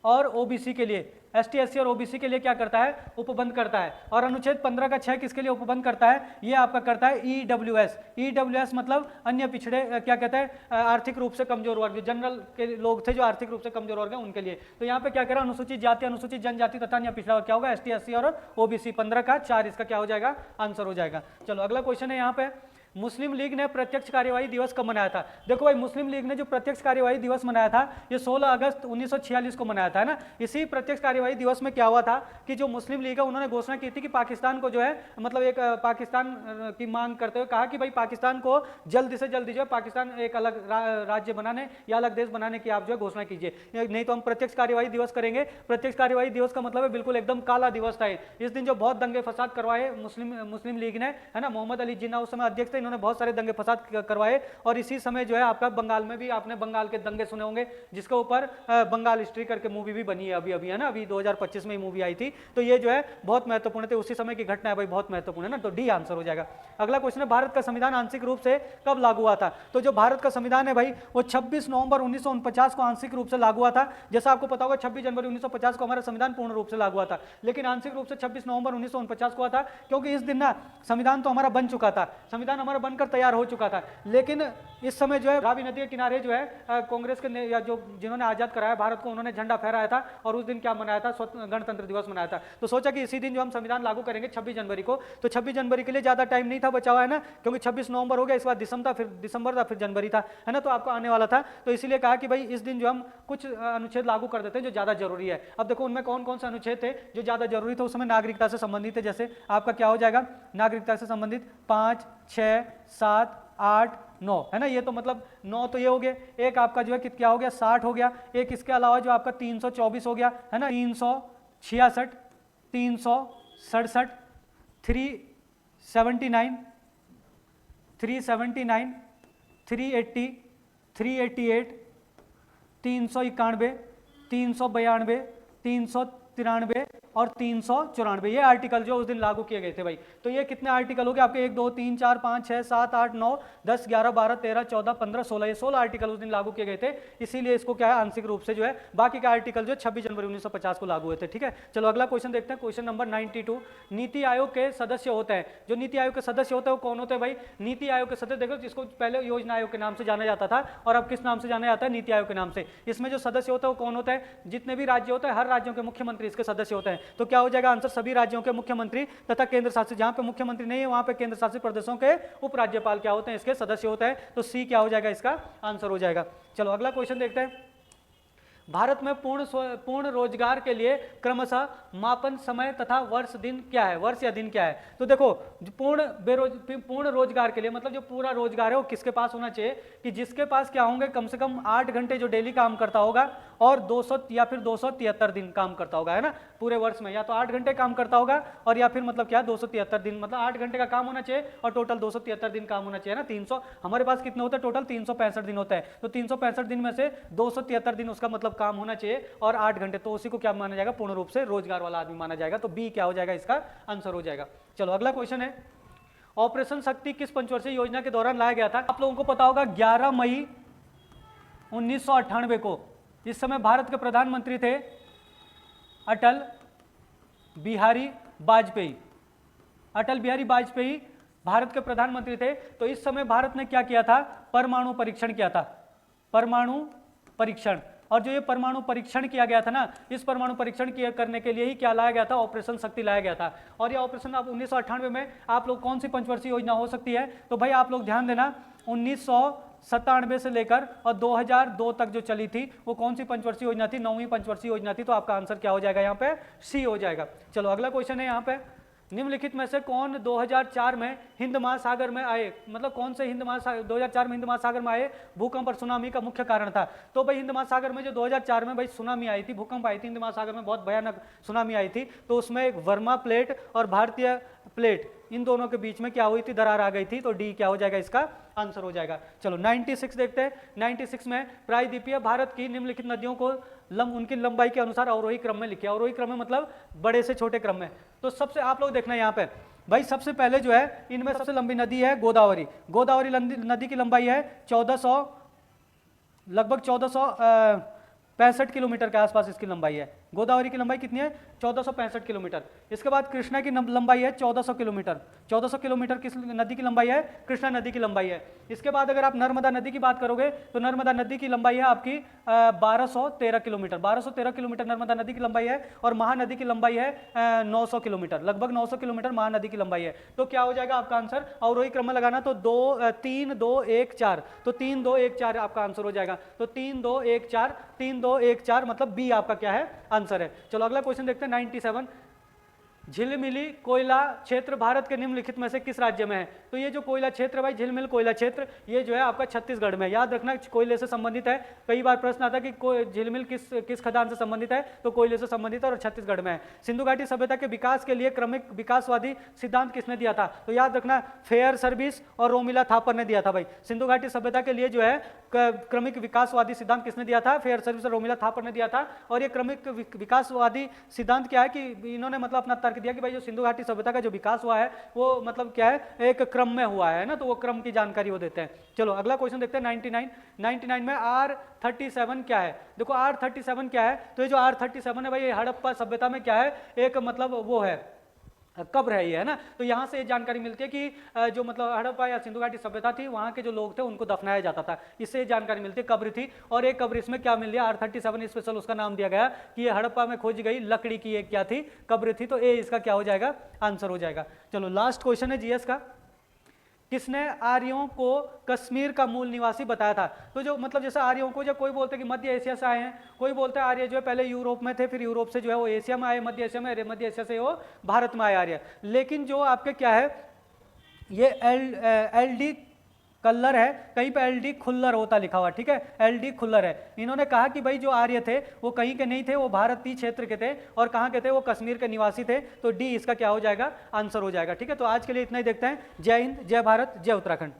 और OBC के लिए, ST SC और OBC के लिए क्या करता है, उपबंध करता है। और अनुच्छेद 15 का 6 किसके लिए उपबंध करता है, ये आपका करता है EWS मतलब अन्य पिछड़े, क्या कहते हैं, आर्थिक रूप से कमजोर वर्ग, जो जनरल के लोग थे जो आर्थिक रूप से कमजोर वर्ग है उनके लिए। तो यहाँ पे क्या कह रहा है, अनुसूचित जाति, अनुसूचित जनजाति तथा अन्य पिछड़ा वर्ग क्या होगा, ST SC और OBC। 15 का 4 इसका क्या हो जाएगा, आंसर हो जाएगा। चलो अगला क्वेश्चन है यहाँ पे, मुस्लिम लीग ने प्रत्यक्ष कार्यवाही दिवस कब मनाया था। देखो भाई, मुस्लिम लीग ने जो प्रत्यक्ष कार्यवाही दिवस मनाया था, ये 16 अगस्त 1946 को मनाया था, है ना। इसी प्रत्यक्ष कार्यवाही दिवस में क्या हुआ था कि जो मुस्लिम लीग है उन्होंने घोषणा की थी कि पाकिस्तान को जो है, मतलब एक पाकिस्तान की मांग करते हुए कहा कि भाई पाकिस्तान को जल्द से जल्दी जो है पाकिस्तान एक अलग राज्य बनाने या अलग देश बनाने की आप जो है घोषणा कीजिए, नहीं तो हम प्रत्यक्ष कार्यवाही दिवस करेंगे। प्रत्यक्ष कार्यवाही दिवस का मतलब है बिल्कुल एकदम काला दिवस था। इस दिन जो बहुत दंगे फसाद करवाए मुस्लिम लीग ने, है ना। मोहम्मद अली जिन्ना उस समय अध्यक्ष थे, इन्होंने बहुत सारे दंगे फसाद करवाए। और इसी समय जो है आपका बंगाल में भी, आपने बंगाल के दंगे सुने होंगे, जिसके ऊपर बंगाल हिस्ट्री करके मूवी भी बनी है अभी है ना, अभी 2025 में मूवी आई थी। तो ये जो है बहुत महत्वपूर्ण थे, उसी समय की घटना है भाई, बहुत महत्वपूर्ण है ना। तो डी आंसर हो जाएगा। अगला क्वेश्चन है, भारत का संविधान आंशिक रूप से कब लागू हुआ था। तो जो भारत का संविधान है भाई, वो 26 नवंबर 1949 को आंशिक रूप से लागू हुआ था। जैसा आपको पता होगा 26 जनवरी 1950 को हमारा संविधान पूर्ण रूप से लागू हुआ था, लेकिन आंशिक रूप से 26 नवंबर 1949 को हुआ था, क्योंकि इस दिन ना संविधान तो हमारा बन चुका था, संविधान हमारा बनकर तैयार हो चुका था। लेकिन इस समय जो है रावी नदी के किनारे जो है कांग्रेस के या जो जिन्होंने आजाद कराया भारत को, उन्होंने झंडा फहराया था। और उस दिन क्या मनाया था, गणतंत्र दिवस मनाया था। तो सोचा कि इसी दिन जो हम संविधान लागू करेंगे 26 जनवरी को। तो 26 जनवरी के लिए ज्यादा टाइम नहीं था बचा हुआ, है ना, क्योंकि 26 नवंबर हो गया, इस बार दिसंबर था, फिर जनवरी था, है ना। तो आपको आने वाला था, तो इसीलिए कहा कि भाई इस दिन जो हम कुछ अनुच्छेद लागू कर देते हैं जो ज्यादा जरूरी है। अब देखो उनमें कौन कौन से अनुच्छेद थे जो ज्यादा जरूरी थे उस समय, नागरिकता से संबंधित थे। जैसे आपका क्या हो जाएगा, नागरिकता से संबंधित 5, 6, 7, 8, 9, है ना। ये तो मतलब 9 तो ये हो गए। एक आपका जो है क्या हो गया, 60 हो गया। एक इसके अलावा जो आपका 324 हो गया, है ना, 366, 367, 379, 379, 380, 388, 391, 392, 393, और 394, ये आर्टिकल जो उस दिन लागू किए गए थे भाई। तो ये कितने आर्टिकल हो गए आपके, 1 2 3 4 5 6 7 8 9 10 11 12 13 14 15 16, ये 16 आर्टिकल उस दिन लागू किए गए थे, इसीलिए इसको क्या है आंशिक रूप से जो है बाकी के आर्टिकल जो 26 जनवरी 1950 को लागू हुए थे। ठीक है, चलो अगला क्वेश्चन देखते हैं, क्वेश्चन नंबर 92। नीति आयोग के सदस्य होते हैं, जो नीति आयोग के सदस्य होते हैं वो कौन होते हैं भाई? नीति आयोग के सदस्य देखो, जिसको पहले योजना आयोग के नाम से जाना जाता था और अब किस नाम से जाना जाता है? नीति आयोग के नाम से। इसमें जो सदस्य होता है वो कौन होता है? जितने भी राज्य होते हैं हर राज्यों के मुख्यमंत्री इसके सदस्य होते हैं। तो क्या हो जाएगा आंसर? सभी राज्यों के मुख्यमंत्री तथा केंद्र शासित, जहां पे मुख्यमंत्री नहीं है वहां पे केंद्र शासित प्रदेशों के उपराज्यपाल क्या होते हैं? इसके सदस्य होते हैं। तो सी क्या हो जाएगा इसका आंसर हो जाएगा। चलो अगला क्वेश्चन देखते हैं। भारत में पूर्ण रोजगार के लिए क्रमशः मापन समय तथा वर्ष दिन क्या है? वर्ष या दिन क्या है? तो देखो पूर्ण रोजगार के लिए मतलब जो पूरा रोजगार है वो किसके पास होना चाहिए? कि जिसके पास क्या होंगे, कम से कम 8 घंटे जो डेली काम करता होगा और 200 या फिर 273 दिन काम करता होगा, है ना, पूरे वर्ष में। या तो 8 घंटे काम करता होगा और या फिर मतलब क्या 273 दिन, मतलब 8 घंटे का काम होना चाहिए और टोटल 273 दिन काम होना चाहिए ना। 300 हमारे पास कितने होते हैं? टोटल 365 दिन होता है। तो 365 दिन में से 273 दिन उसका मतलब काम होना चाहिए और 8 घंटे, तो उसी को क्या माना जाएगा? पूर्ण रूप से रोजगार वाला आदमी माना जाएगा। तो बी क्या हो जाएगा इसका आंसर हो जाएगा। चलो अगला क्वेश्चन है, ऑपरेशन शक्ति किस पंचवर्षीय योजना के दौरान लाया गया था? आप लोगों को पता होगा 11 मई 1998 को, इस समय भारत के प्रधानमंत्री थे अटल बिहारी वाजपेयी। अटल बिहारी वाजपेयी भारत के प्रधानमंत्री थे। तो इस समय भारत ने क्या किया था? परमाणु परीक्षण किया था, परमाणु परीक्षण। और जो ये परमाणु परीक्षण किया गया था ना, इस परमाणु परीक्षण करने के लिए ही क्या लाया गया था? ऑपरेशन शक्ति लाया गया था। और ये ऑपरेशन अब 1998 में आप लोग कौन सी पंचवर्षीय योजना हो सकती है? तो भाई आप लोग ध्यान देना, 1997 से लेकर और 2002 तक जो चली थी वो कौन सी पंचवर्षीय योजना थी? 9वीं पंचवर्षीय योजना थी। तो आपका आंसर क्या हो जाएगा यहाँ पे? सी हो जाएगा। चलो अगला क्वेश्चन है यहाँ पे, निम्नलिखित में से कौन 2004 में हिंद महासागर में आए? मतलब कौन से 2004 में हिंद महासागर में आए भूकंप और सुनामी का मुख्य कारण था? तो भाई हिंद महासागर में जो 2004 में भाई सुनामी आई थी, भूकंप आई थी हिंद महासागर में, बहुत भयानक सुनामी आई थी। तो उसमें एक वर्मा प्लेट और भारतीय प्लेट, इन दोनों के बीच में क्या हुई थी? दरार आ गई थी। तो डी क्या हो जाएगा इसका आंसर हो जाएगा। चलो 96 देखते हैं। 96 में प्रायद्वीपीय भारत की निम्नलिखित नदियों को उनकी लंबाई के अनुसार अवरोही क्रम में लिखिए। अवरोही क्रम में मतलब बड़े से छोटे क्रम में। तो सबसे आप लोग देखना यहाँ पे भाई, सबसे पहले जो है इनमें सबसे लंबी नदी है गोदावरी। गोदावरी नदी की लंबाई है 1400, लगभग 1465 किलोमीटर के आसपास इसकी लंबाई है। गोदावरी की लंबाई कितनी है? 1465 किलोमीटर। इसके बाद कृष्णा की लंबाई है 1400 किलोमीटर। 1400 किलोमीटर किस नदी की लंबाई है? कृष्णा नदी की लंबाई है। इसके बाद अगर आप नर्मदा नदी की बात करोगे तो नर्मदा नदी की लंबाई है आपकी 1213 किलोमीटर। 1213 किलोमीटर नर्मदा नदी की लंबाई है। और महानदी की लंबाई है 900 किलोमीटर, लगभग 900 किलोमीटर महानदी की लंबाई है। तो क्या हो जाएगा आपका आंसर? अवरोही क्रम में लगाना तो 3 2 1 4, तो 3 2 1 4 आपका आंसर हो जाएगा। तो 3 2 1 4, 3 2 1 4 मतलब बी आपका क्या है? आंसर है। चलो अगला क्वेश्चन देखते हैं 97। झिलमिली कोयला क्षेत्र भारत के निम्नलिखित में से किस राज्य में है? तो ये जो कोयला क्षेत्र है भाई, झिलमिल कोयला क्षेत्र, ये जो है आपका छत्तीसगढ़ में। याद रखना कोयले से संबंधित है। कई बार प्रश्न आता है कि झिलमिल किस खदान से संबंधित है? तो कोयले से संबंधित है और छत्तीसगढ़ में है। सिंधु घाटी सभ्यता के विकास के लिए क्रमिक विकासवादी सिद्धांत किसने दिया था? तो याद रखना फेयर सर्विस और रोमिला थापर ने दिया था भाई। सिंधु घाटी सभ्यता के लिए जो है क्रमिक विकासवादी सिद्धांत किसने दिया था? फेयर सर्विस और रोमिला थापर ने दिया था। और ये क्रमिक विकासवादी सिद्धांत क्या है कि इन्होंने मतलब अपना तर्क दिया कि भाई जो सिंधु घाटी सभ्यता का जो विकास हुआ है वो मतलब क्या है? एक क्रम में हुआ है ना, तो वो क्रम की जानकारी वो देते हैं। चलो अगला क्वेश्चन देखते हैं 99 में R37 क्या है? देखो R37 क्या है? तो ये जो R37 है भाई, ये हड़प्पा सभ्यता में क्या है? एक मतलब वो है कब्र है ये, है ना। तो यहाँ से ये जानकारी मिलती है कि जो मतलब हड़प्पा या सिंधु घाटी सभ्यता थी, वहाँ के जो लोग थे उनको दफनाया जाता था। इससे जानकारी मिलती है, कब्र थी। और एक कब्र इसमें क्या मिल गया? R37 स्पेशल उसका नाम दिया गया कि ये हड़प्पा में खोजी गई लकड़ी की एक क्या थी? कब्र थी। तो ए इसका क्या हो जाएगा? आंसर हो जाएगा। चलो लास्ट क्वेश्चन है जीएस का, किसने आर्यों को कश्मीर का मूल निवासी बताया था? तो जो मतलब जैसे आर्यों को, जब कोई बोलते हैं कि मध्य एशिया से आए हैं, कोई बोलते हैं आर्य जो है पहले यूरोप में थे, फिर यूरोप से जो है वो एशिया में आए, मध्य एशिया में, मध्य एशिया से वो भारत में आए आर्य। लेकिन जो आपके क्या है, ये एल डी कल्लर है, कहीं पे एल डी खुल्लर होता लिखा हुआ, ठीक है, एल डी खुल्लर है। इन्होंने कहा कि भाई जो आर्य थे वो कहीं के नहीं थे, वो भारतीय क्षेत्र के थे। और कहाँ के थे? वो कश्मीर के निवासी थे। तो डी इसका क्या हो जाएगा? आंसर हो जाएगा। ठीक है, तो आज के लिए इतना ही देखते हैं। जय हिंद, जय भारत, जय उत्तराखंड।